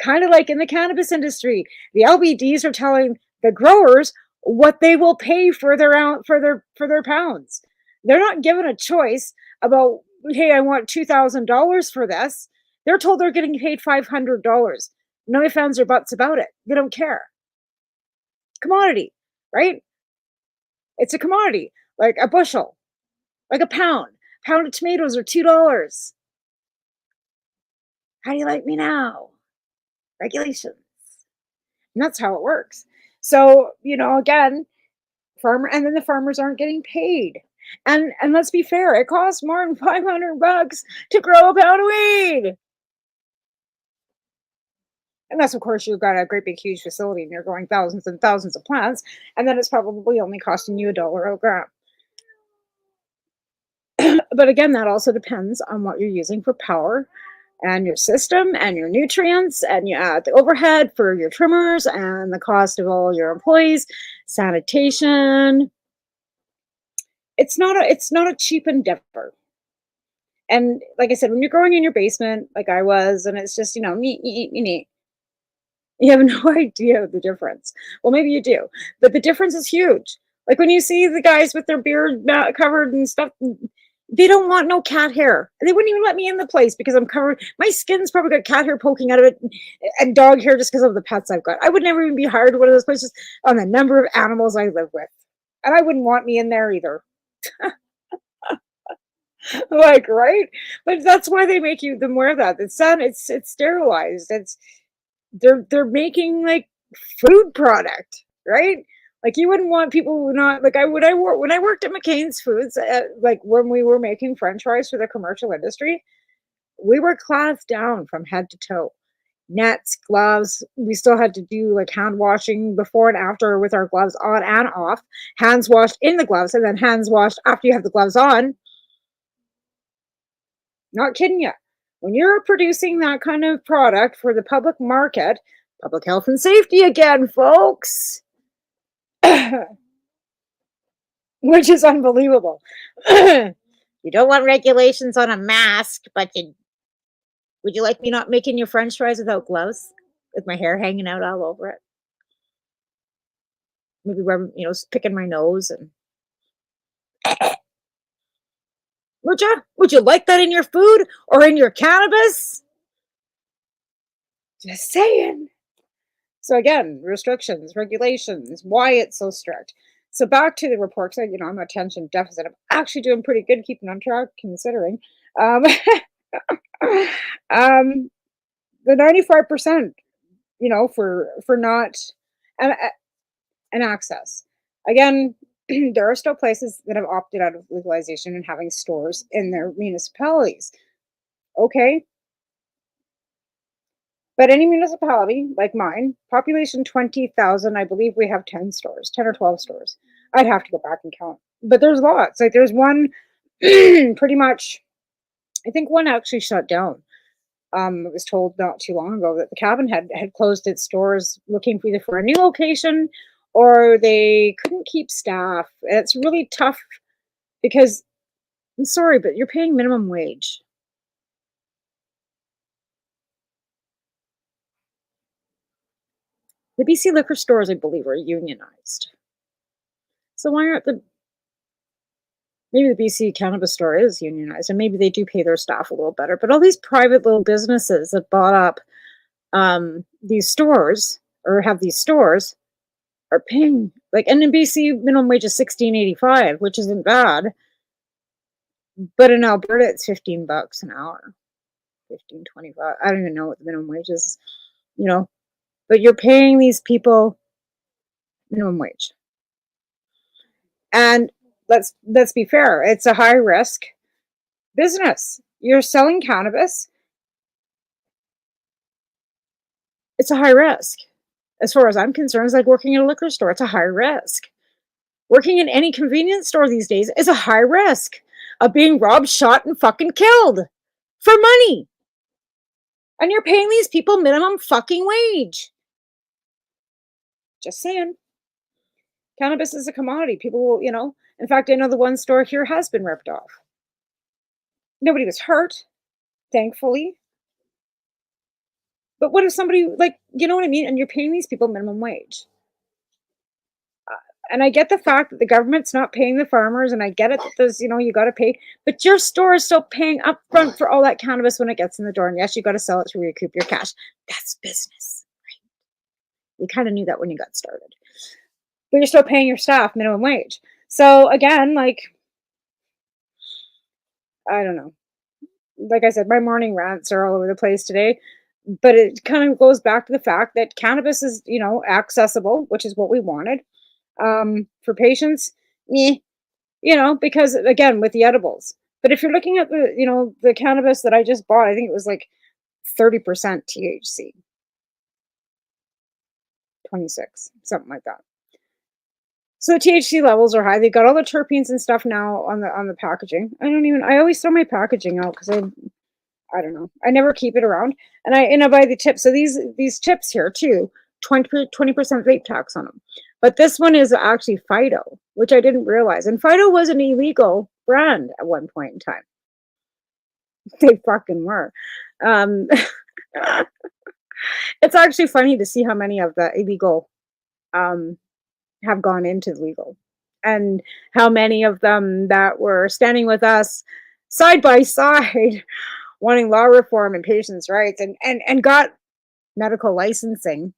Kind of like in the cannabis industry, the LBDs are telling the growers what they will pay for their pounds. They're not given a choice about, hey, I want $2,000 for this. They're told they're getting paid $500. No ifs, ands, or buts about it. They don't care. Commodity, right? It's a commodity, like a bushel, like a pound. Pound of tomatoes are $2. How do you like me now? Regulations. And that's how it works. So, again, and then the farmers aren't getting paid. And let's be fair, it costs more than $500 to grow a pound of weed. Unless, of course, you've got a great big huge facility and you're growing thousands and thousands of plants, and then it's probably only costing you $1 a gram. But again, that also depends on what you're using for power and your system and your nutrients, and you add the overhead for your trimmers and the cost of all your employees, sanitation. It's not a cheap endeavor. And like I said, when you're growing in your basement, like I was, and it's just, me, you have no idea the difference. Well, maybe you do, but the difference is huge. Like when you see the guys with their beard covered and stuff, they don't want no cat hair. They wouldn't even let me in the place because I'm covered. My skin's probably got cat hair poking out of it and dog hair just because of the pets I've got. I would never even be hired to one of those places on the number of animals I live with. And I wouldn't want me in there either. Like, right? But that's why they make them wear that. It's sterilized. They're making like food product, right? Like you wouldn't want people who not like when I worked at McCain's Foods, like when we were making French fries for the commercial industry, we were classed down from head to toe. Nets, gloves. We still had to do like hand washing before and after with our gloves on and off. Hands washed in the gloves and then hands washed after you have the gloves on. Not kidding you. When you're producing that kind of product for the public market, public health and safety again, folks, which is unbelievable. You don't want regulations on a mask, but would you like me not making your French fries without gloves, with my hair hanging out all over it? Maybe picking my nose and. Would you? Would you like that in your food or in your cannabis? Just saying. So again, restrictions, regulations, why it's so strict. So back to the report, so, I'm attention deficit. I'm actually doing pretty good keeping on track, considering. Um, the 95%, for not and access. Again, there are still places that have opted out of legalization and having stores in their municipalities. Okay. But any municipality like mine, population 20,000, I believe we have 10 stores, 10 or 12 stores. I'd have to go back and count. But there's lots. Like there's one pretty much, I think one actually shut down. I was told not too long ago that the cabin had closed its doors looking either for a new location or they couldn't keep staff. And it's really tough because, I'm sorry, but you're paying minimum wage. The BC liquor stores, I believe, are unionized. So why aren't maybe the BC cannabis store is unionized and maybe they do pay their staff a little better, but all these private little businesses that bought up these stores or have these stores are paying, and in BC minimum wage is $16.85, which isn't bad. But in Alberta, it's $15 an hour, $15.25. I don't even know what the minimum wage is, but you're paying these people minimum wage. And let's be fair, it's a high risk business. You're selling cannabis. It's a high risk. As far as I'm concerned, it's like working in a liquor store. It's a high risk. Working in any convenience store these days is a high risk of being robbed, shot, and fucking killed for money. And you're paying these people minimum fucking wage. Just saying. Cannabis is a commodity. People will, in fact, I know the one store here has been ripped off. Nobody was hurt, thankfully. But what if somebody, you know what I mean? And you're paying these people minimum wage. And I get the fact that the government's not paying the farmers, and I get it that there's, you got to pay, but your store is still paying up front for all that cannabis when it gets in the door. And yes, you got to sell it to recoup your cash. That's business, right? You kind of knew that when you got started. But you're still paying your staff minimum wage. So again, I don't know. Like I said, my morning rants are all over the place today, but it kind of goes back to the fact that cannabis is, accessible, which is what we wanted. For patients, because again, with the edibles. But if you're looking at the cannabis that I just bought, I think it was 30% THC, 26, something like that. So the THC levels are high. They've got all the terpenes and stuff now on the packaging. I always throw my packaging out because I don't know. I never keep it around. And I buy the tips. So these tips here too, 20% vape tax on them. But this one is actually Fido, which I didn't realize. And Fido was an illegal brand at one point in time. They fucking were. It's actually funny to see how many of the illegal have gone into legal, and how many of them that were standing with us side by side wanting law reform and patients' rights and got medical licensing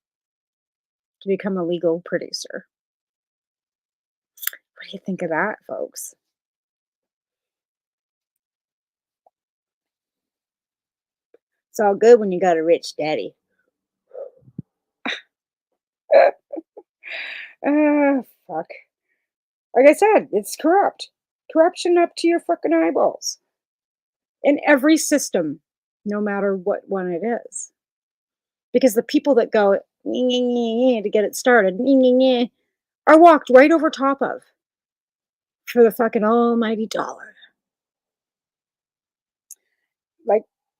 to become a legal producer. What do you think of that, folks? It's all good when you got a rich daddy. Fuck. Like I said, it's corrupt. Corruption up to your fucking eyeballs. In every system, no matter what one it is. Because the people that go to get it started are walked right over top of for the fucking almighty dollar.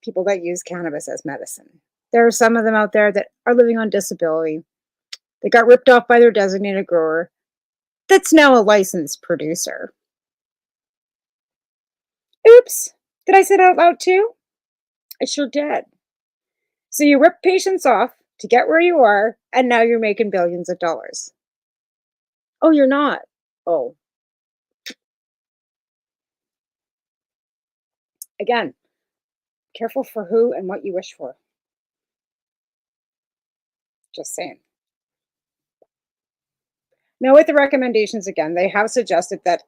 people that use cannabis as medicine. There are some of them out there that are living on disability. They got ripped off by their designated grower that's now a licensed producer. Oops, did I say that out loud too? I sure did. So you rip patients off to get where you are, and now you're making billions of dollars. Oh, you're not. Oh. Again, careful for who and what you wish for. Just saying. Now, with the recommendations again, they have suggested that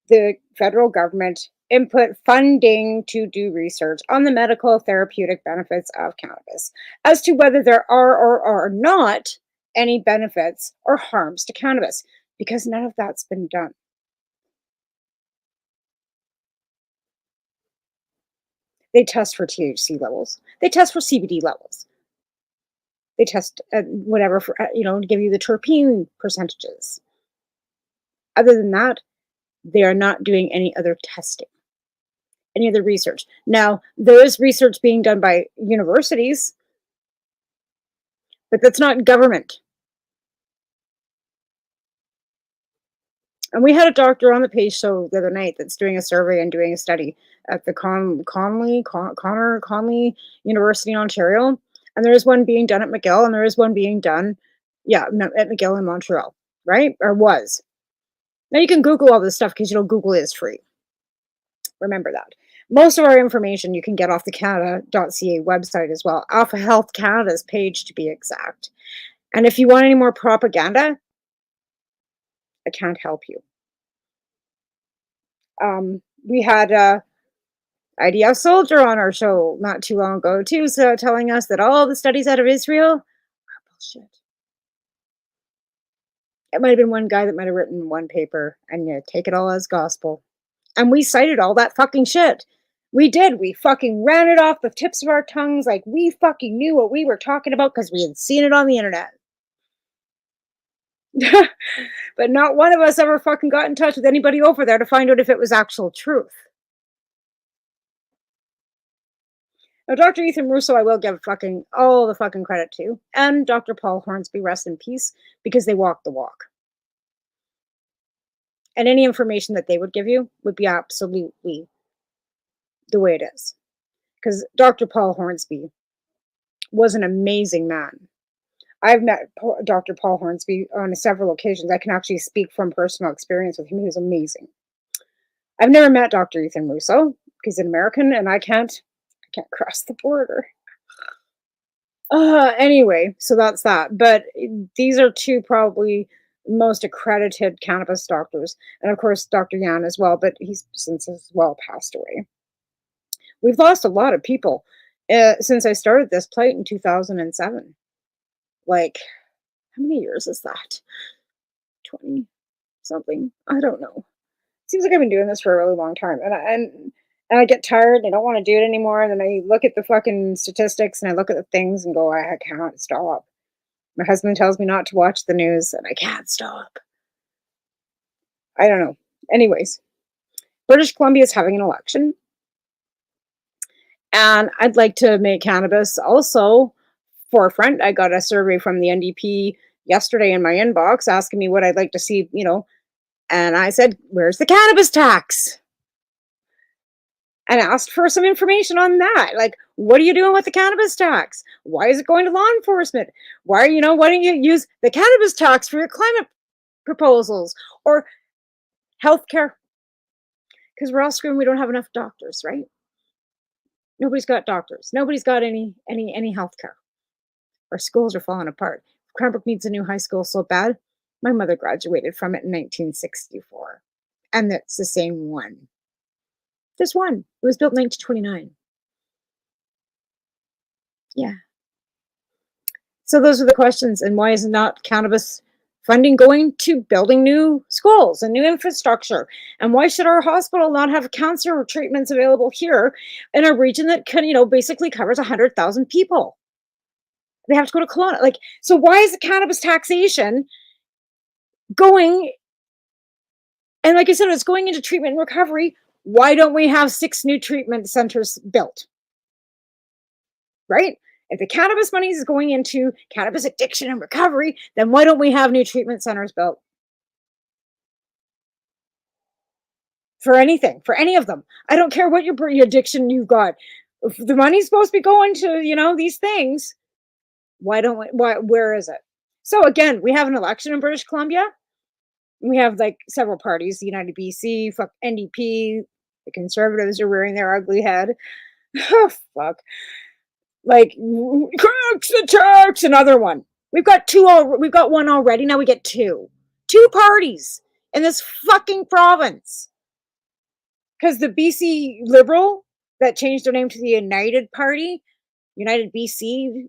the federal government input funding to do research on the medical therapeutic benefits of cannabis as to whether there are or are not any benefits or harms to cannabis, because none of that's been done. They test for THC levels. They test for CBD levels. They test whatever for, to give you the terpene percentages. Other than that, they are not doing any other testing, any other research. Now, there is research being done by universities, but that's not government. And we had a doctor on the page show the other night that's doing a survey and doing a study at the Conley University in Ontario. And there is one being done at McGill, and there is one being done, at McGill in Montreal, right? Or was. Now you can Google all this stuff because, Google is free. Remember that. Most of our information you can get off the Canada.ca website as well, off of Health Canada's page to be exact. And if you want any more propaganda, I can't help you. We had IDF soldier on our show not too long ago too, so telling us that all the studies out of Israel are bullshit. It might have been one guy that might have written one paper, and you take it all as gospel. And we cited all that fucking shit. We did. We fucking ran it off the tips of our tongues like we fucking knew what we were talking about because we had seen it on the internet. But not one of us ever fucking got in touch with anybody over there to find out if it was actual truth. Now, Dr. Ethan Russo, I will give all the fucking credit to, and Dr. Paul Hornsby, rest in peace, because they walk the walk. And any information that they would give you would be absolutely the way it is. Because Dr. Paul Hornsby was an amazing man. I've met Dr. Paul Hornsby on several occasions. I can actually speak from personal experience with him. He was amazing. I've never met Dr. Ethan Russo. He's an American, and I can't cross the border. Anyway, so that's that. But these are two probably most accredited cannabis doctors. And of course, Dr. Yan as well, but he's since as well passed away. We've lost a lot of people since I started this plight in 2007. Like, how many years is that? 20 something? I don't know. Seems like I've been doing this for a really long time. And I get tired and I don't want to do it anymore. And then I look at the fucking statistics and I look at the things and go, I can't stop. My husband tells me not to watch the news and I can't stop. I don't know. Anyways, British Columbia is having an election. And I'd like to make cannabis also forefront. I got a survey from the NDP yesterday in my inbox asking me what I'd like to see, and I said, where's the cannabis tax? And asked for some information on that. Like, what are you doing with the cannabis tax? Why is it going to law enforcement? Why don't you use the cannabis tax for your climate proposals or healthcare? Because we're all screwed. We don't have enough doctors, right? Nobody's got doctors. Nobody's got any healthcare. Our schools are falling apart. Cranbrook needs a new high school so bad. My mother graduated from it in 1964. And it's the same one. This one. It was built in 1929. Yeah. So those are the questions. And why is not cannabis funding going to building new schools and new infrastructure? And why should our hospital not have cancer treatments available here in a region that can, basically covers 100,000 people? They have to go to Kelowna. So why is the cannabis taxation going? And like I said, it's going into treatment and recovery. Why don't we have 6 new treatment centers built? right? If the cannabis money is going into cannabis addiction and recovery, then why don't we have new treatment centers built? For anything, for any of them. I don't care what your addiction you've got. If the money's supposed to be going to, these things, where is it? So again, we have an election in British Columbia. We have like several parties, the United BC, fuck NDP, the Conservatives are rearing their ugly head. Oh, fuck. Like cracks the tax, another one. We've got one already. Now we get two. Two parties in this fucking province. Because the BC Liberal that changed their name to the United Party, United BC,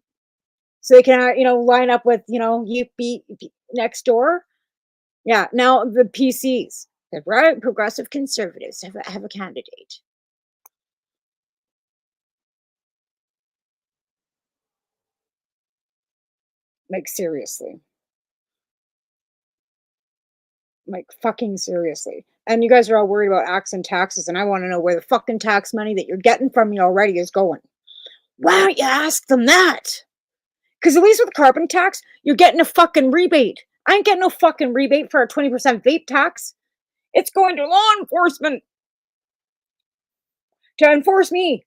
so they can, line up with, UP next door. Yeah, now the PCs, the right progressive conservatives, have a candidate. Like, seriously. Like, fucking seriously. And you guys are all worried about acts and taxes, and I want to know where the fucking tax money that you're getting from me already is going. Why don't you ask them that? Because at least with carbon tax, you're getting a fucking rebate. I ain't getting no fucking rebate for a 20% vape tax. It's going to law enforcement to enforce me.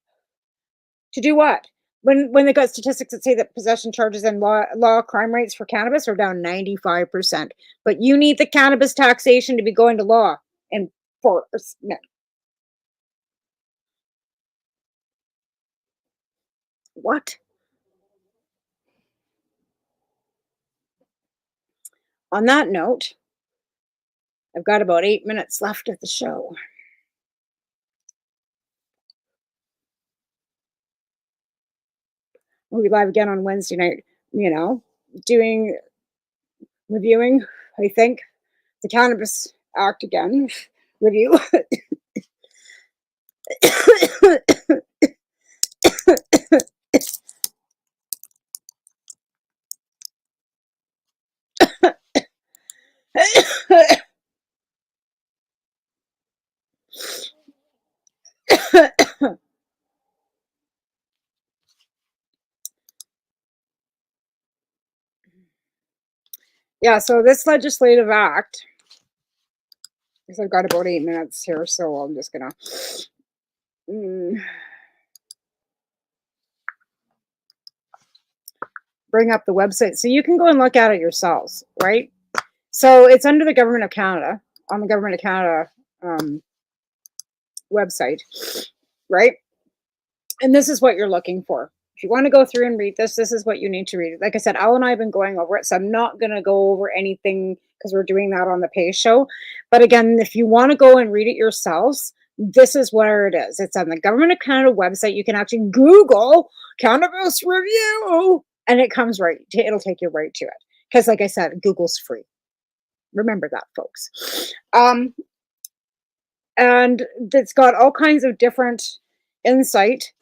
To do what? When they got statistics that say that possession charges and law crime rates for cannabis are down 95%. But you need the cannabis taxation to be going to law enforcement. What? On that note, I've got about 8 minutes left of the show. We'll be live again on Wednesday night, reviewing, I think, the Cannabis Act again. Review. Yeah, so this legislative act, because I've got about 8 minutes here, so I'm just gonna bring up the website so you can go and look at it yourselves, right? So it's under the Government of Canada, on the Government of Canada website, right? And this is what you're looking for. If you want to go through and read this is what you need to read. Like I said, Al and I have been going over it, so I'm not going to go over anything because we're doing that on the Pay Show. But again, if you want to go and read it yourselves, this is where it is. It's on the Government of Canada website. You can actually Google Cannabis Review, and it comes right. It'll take you right to it. Because like I said, Google's free. Remember that, folks. And it's got all kinds of different insight.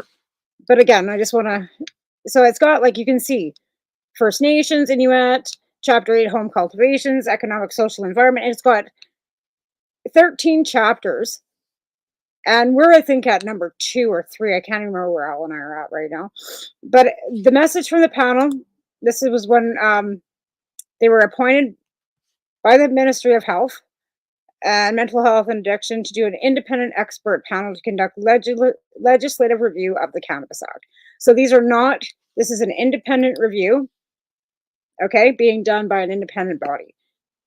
But again, I just want to, so it's got, like you can see, First Nations, Inuit, Chapter 8, Home Cultivations, Economic, Social, Environment. And it's got 13 chapters. And we're, I think, at number 2 or 3. I can't remember where Al and I are at right now. But the message from the panel, this was when they were appointed by the Ministry of Health and Mental Health and Addiction to do an independent expert panel to conduct legislative review of the Cannabis Act. So this is an independent review, okay, being done by an independent body.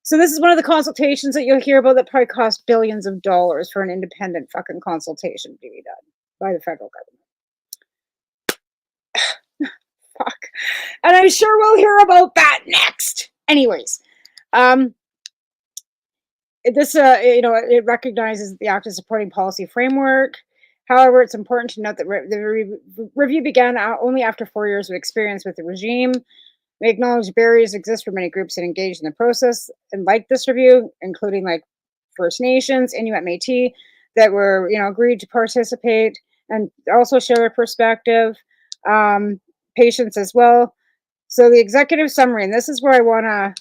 So this is one of the consultations that you'll hear about that probably cost billions of dollars for an independent fucking consultation to be done by the federal government. Fuck. And I'm sure we'll hear about that next. Anyways, this, it recognizes the act as supporting policy framework. However, it's important to note that the review began only after 4 years of experience with the regime. We acknowledge barriers exist for many groups that engage in the process and like this review, including like First Nations, Inuit, Métis, that were, agreed to participate and also share their perspective, patients as well. So the executive summary, and this is where I want to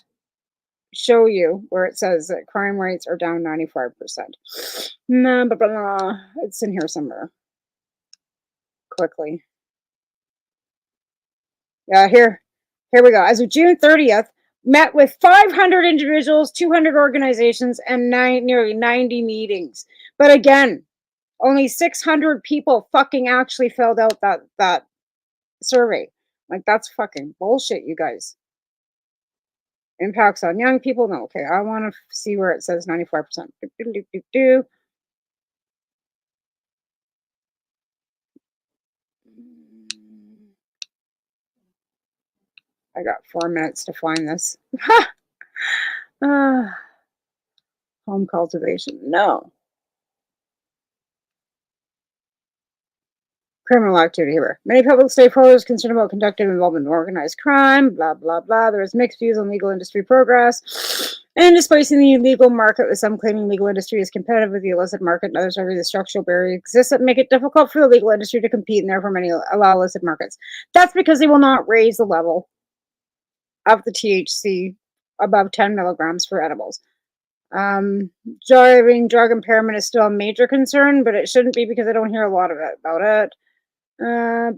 show you where it says that crime rates are down 95%. It's in here somewhere. Quickly. Here we go. As of June 30th, met with 500 individuals, 200 organizations, and nearly 90 meetings. But again, only 600 people fucking actually filled out that survey. Like, that's fucking bullshit, you guys. Impacts on young people? No, okay. I want to see where it says 94%. I got 4 minutes to find this. Home cultivation. No. Criminal activity here. Many public stakeholders concerned about conductive involvement in organized crime, blah, blah, blah. There is mixed views on legal industry progress and displacing the illegal market, with some claiming legal industry is competitive with the illicit market and others arguing the structural barriers exist that make it difficult for the legal industry to compete, and therefore many allow illicit markets. That's because they will not raise the level of the THC above 10 milligrams for edibles. Drug impairment is still a major concern, but it shouldn't be because I don't hear a lot about it. I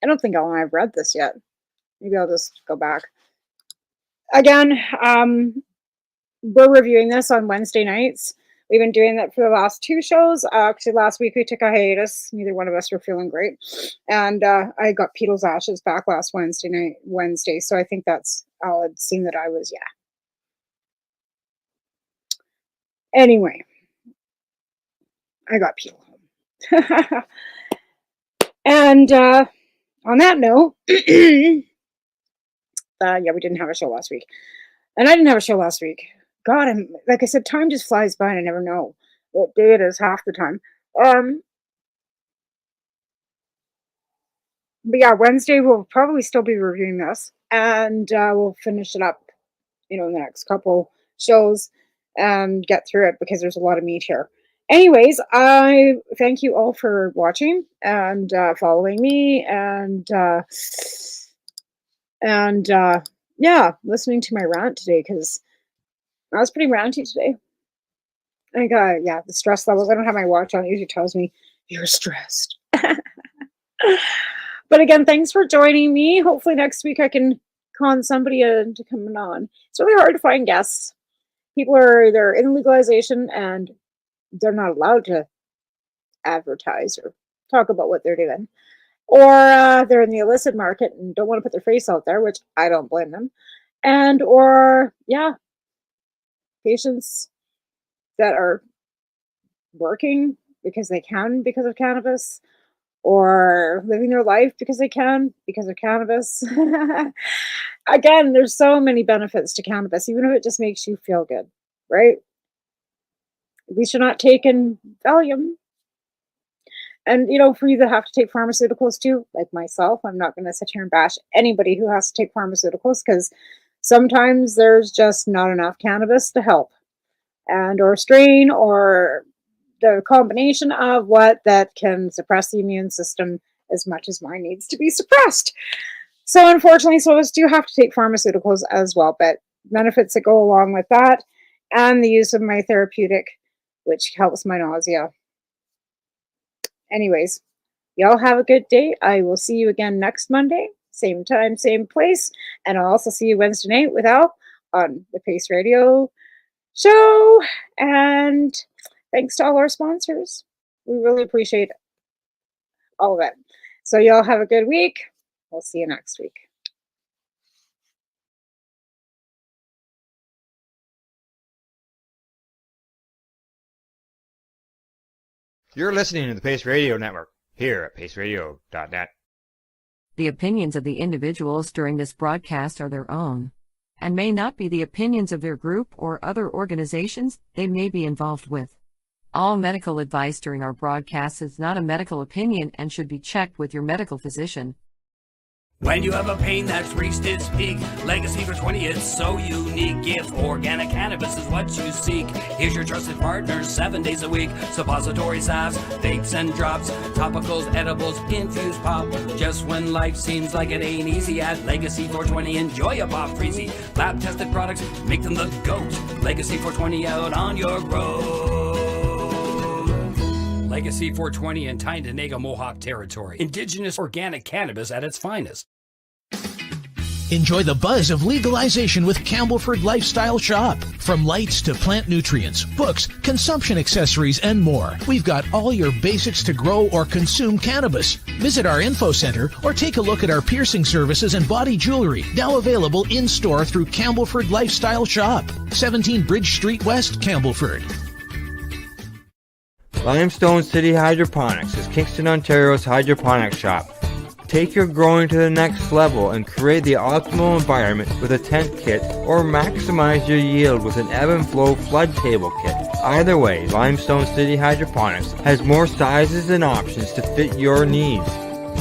don't think I've read this yet. Maybe I'll just go back. Again, we're reviewing this on Wednesday nights. We've been doing that for the last 2 shows. Actually, last week we took a hiatus. Neither one of us were feeling great. And I got Petal's Ashes back last Wednesday. So I think that's all it seemed that I was, Anyway, I got Petal home. And on that note, we didn't have a show last week. And I didn't have a show last week. God, like I said, time just flies by and I never know what day it is half the time. But yeah, Wednesday we'll probably still be reviewing this, and we'll finish it up, in the next couple shows and get through it because there's a lot of meat here. Anyways, I thank you all for watching and following me and listening to my rant today, because I was pretty ranty today. I think, the stress levels. I don't have my watch on. It usually tells me you're stressed. But again, thanks for joining me. Hopefully next week I can con somebody into coming on. It's really hard to find guests. People are either in legalization and they're not allowed to advertise or talk about what they're doing, or they're in the illicit market and don't want to put their face out there, which I don't blame them. And or patients that are working because they can because of cannabis, or living their life because they can because of cannabis. Again, there's so many benefits to cannabis, even if it just makes you feel good, right? At least you're not taking Valium. And, for you that have to take pharmaceuticals too, like myself, I'm not going to sit here and bash anybody who has to take pharmaceuticals, because sometimes there's just not enough cannabis to help, and or strain, or the combination of what that can suppress the immune system as much as mine needs to be suppressed. So unfortunately, some of us do have to take pharmaceuticals as well, but benefits that go along with that, and the use of my therapeutic, which helps my nausea. Anyways, y'all have a good day. I will see you again next Monday, same time, same place. And I'll also see you Wednesday night with Al on the Pace Radio show. And thanks to all our sponsors. We really appreciate all of it. So y'all have a good week. We'll see you next week. You're listening to the Pace Radio Network here at paceradio.net. The opinions of the individuals during this broadcast are their own, and may not be the opinions of their group or other organizations they may be involved with. All medical advice during our broadcast is not a medical opinion and should be checked with your medical physician. When you have a pain that's reached its peak, legacy for 20, it's so unique. If organic cannabis is what you seek, here's your trusted partner 7 days a week. Suppository salves, vapes and drops, topicals, edibles, infused pop. Just when life seems like it ain't easy, at Legacy 420, enjoy a pop freezy. Lab tested products, make them the GOAT. Legacy 420 out on your road. Legacy 420 in Tyndonega Mohawk territory. Indigenous organic cannabis at its finest. Enjoy the buzz of legalization with Campbellford Lifestyle Shop. From lights to plant nutrients, books, consumption accessories, and more, we've got all your basics to grow or consume cannabis. Visit our info center or take a look at our piercing services and body jewelry, now available in-store through Campbellford Lifestyle Shop, 17 Bridge Street West, Campbellford. Limestone City Hydroponics is Kingston, Ontario's hydroponics shop. Take your growing to the next level and create the optimal environment with a tent kit, or maximize your yield with an ebb and flow flood table kit. Either way, Limestone City Hydroponics has more sizes and options to fit your needs.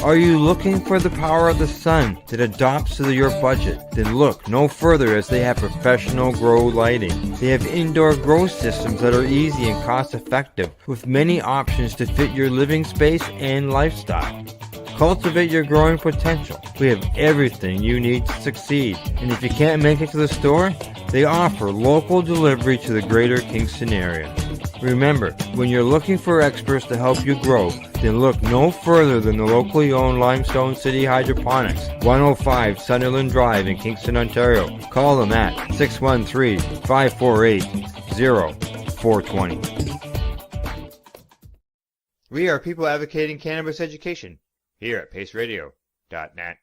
Are you looking for the power of the sun that adapts to your budget? Then look no further, as they have professional grow lighting. They have indoor grow systems that are easy and cost effective, with many options to fit your living space and lifestyle. Cultivate your growing potential. We have everything you need to succeed. And if you can't make it to the store, they offer local delivery to the greater Kingston area. Remember, when you're looking for experts to help you grow, then look no further than the locally owned Limestone City Hydroponics, 105 Sunderland Drive in Kingston, Ontario. Call them at 613-548-0420. We are people advocating cannabis education here at paceradio.net.